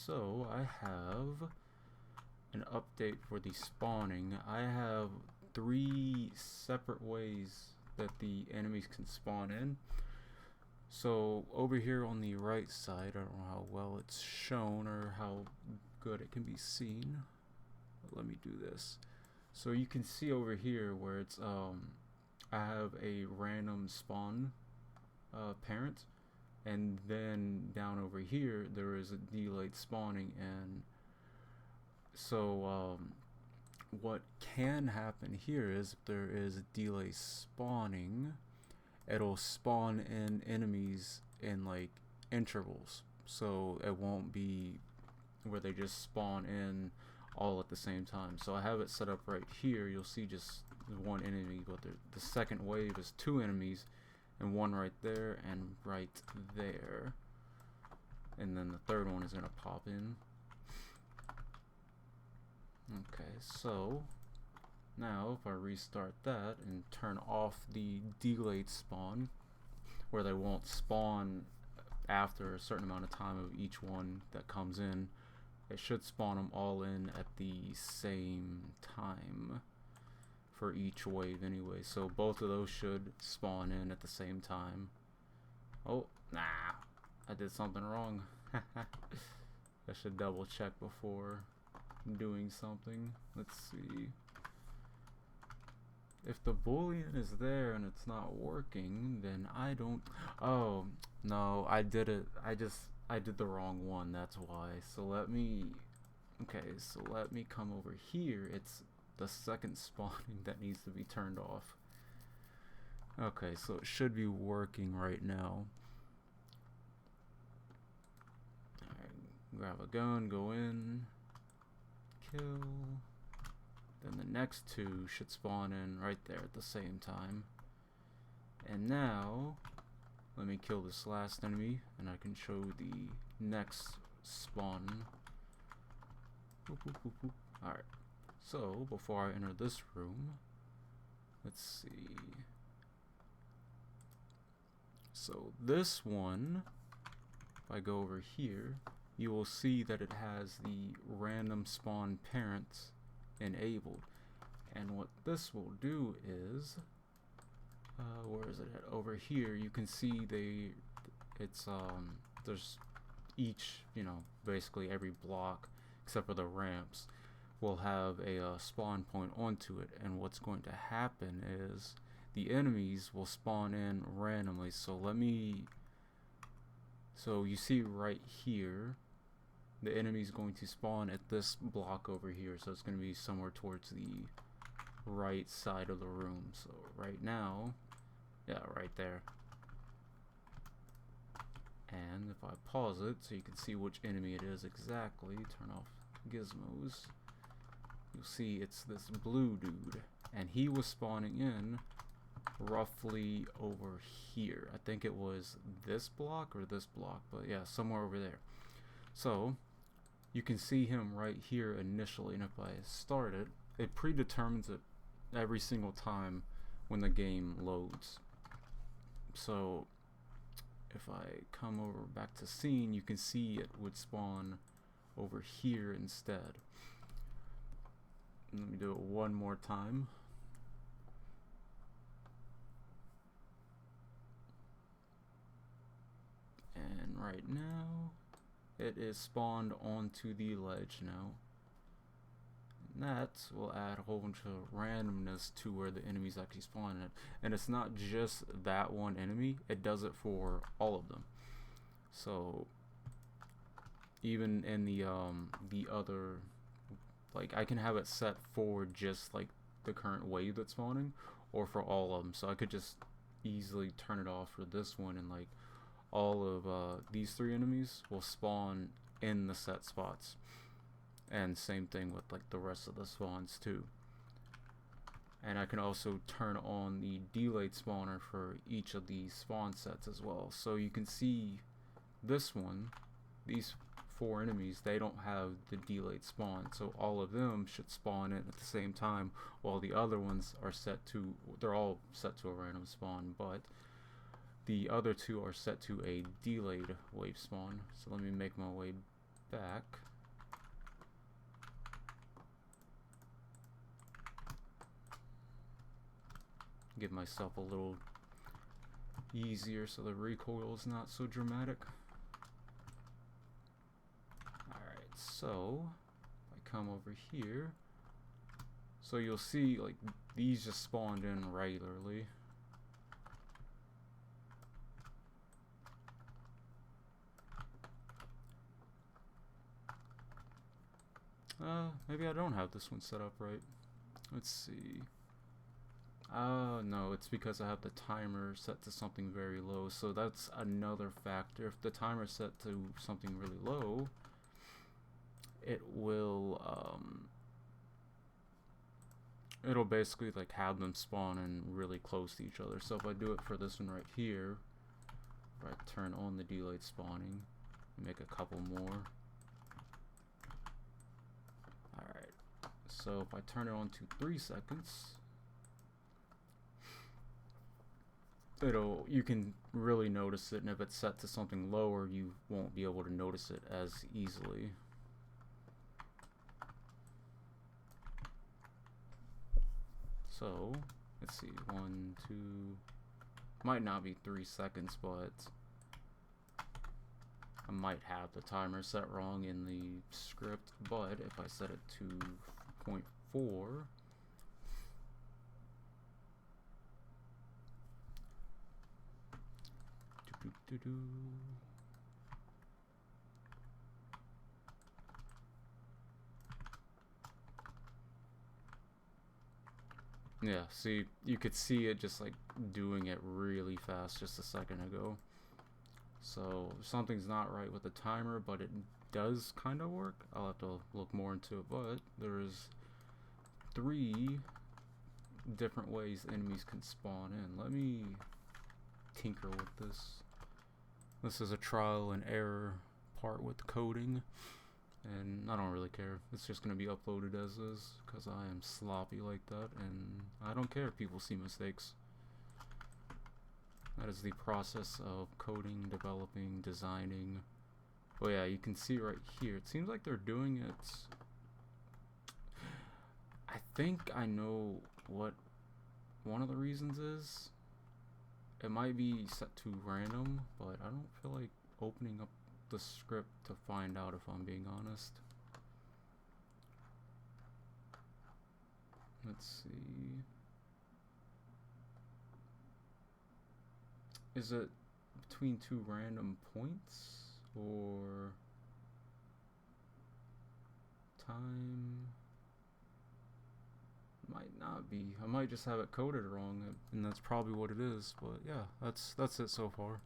so I have an update for the spawning. I have 3 separate ways that the enemies can spawn in. So over here on the right side, I don't know how well it's shown or how good it can be seen, but let me do this. So you can see over here where it's I have a random spawn parent, and then down over here there is a delayed spawning. And so what can happen here is if there is a delay spawning, it'll spawn in enemies in like intervals, so it won't be where they just spawn in all at the same time. So I have it set up right here. You'll see just one enemy, but the second wave is 2 enemies, and one right there and right there, and then the third one is gonna pop in. Okay, so now if I restart that and turn off the delayed spawn, where they won't spawn after a certain amount of time of each one that comes in, it should spawn them all in at the same time for each wave anyway. So both of those should spawn in at the same time. Oh, nah, I did something wrong. I should double check before doing something. Let's see. If the boolean is there and it's not working, then I don't. Oh no, I did it. I did the wrong one. That's why. So let me. Okay, so let me come over here. It's the second spawning that needs to be turned off. Okay, so it should be working right now. Alright, grab a gun, go in, kill. Then the next 2 should spawn in right there at the same time. And now, let me kill this last enemy, and I can show the next spawn. Alright, so before I enter this room, let's see. So this one, if I go over here, you will see that it has the random spawn parents enabled. And what this will do is, where is it at? Over here you can see there's each, basically every block except for the ramps will have a spawn point onto it, and what's going to happen is the enemies will spawn in randomly. So you see right here, the enemy is going to spawn at this block over here, so it's going to be somewhere towards the right side of the room. So right now, yeah, right there. And if I pause it so you can see which enemy it is exactly, turn off gizmos, you'll see it's this blue dude, and he was spawning in roughly over here. I think it was this block or this block, but yeah, somewhere over there. So you can see him right here initially, and if I start it, it predetermines it every single time when the game loads. So if I come over back to scene, you can see it would spawn over here instead. Let me do it one more time. And right now it is spawned onto the ledge now. And that will add a whole bunch of randomness to where the enemies actually spawn at. And it's not just that one enemy, it does it for all of them. So even in the other, like, I can have it set for just like the current wave that's spawning, or for all of them. So I could just easily turn it off for this one, and like all of these 3 enemies will spawn in the set spots. And same thing with like the rest of the spawns too. And I can also turn on the delayed spawner for each of these spawn sets as well. So you can see this one, these 4 enemies, they don't have the delayed spawn, so all of them should spawn in at the same time, while the other ones are they're all set to a random spawn, but the other 2 are set to a delayed wave spawn. So let me make my way back. Give myself a little easier so the recoil is not so dramatic. Alright, so if I come over here, so you'll see like these just spawned in regularly. Maybe I don't have this one set up right. Let's see. No, it's because I have the timer set to something very low, so that's another factor. If the timer is set to something really low, it will, it'll basically like have them spawn in really close to each other. So if I do it for this one right here, if I turn on the delayed spawning, make a couple more. Alright, so if I turn it on to 3 seconds, you can really notice it, and if it's set to something lower, you won't be able to notice it as easily. So, let's see, 1, 2, might not be 3 seconds, but I might have the timer set wrong in the script, but if I set it to 0.4, yeah, see, you could see it just like doing it really fast just a second ago. So something's not right with the timer, but it does kind of work. I'll have to look more into it, but there's 3 different ways enemies can spawn in. Let me tinker with this. This is a trial and error part with coding, and I don't really care. It's just going to be uploaded as is, because I am sloppy like that, and I don't care if people see mistakes. That is the process of coding, developing, designing. Oh yeah, you can see right here. It seems like they're doing it. I think I know what one of the reasons is. It might be set to random, but I don't feel like opening up the script to find out, if I'm being honest. Let's see. Is it between 2 random points or time? Might not be. I might just have it coded wrong, and that's probably what it is. But yeah, that's it so far.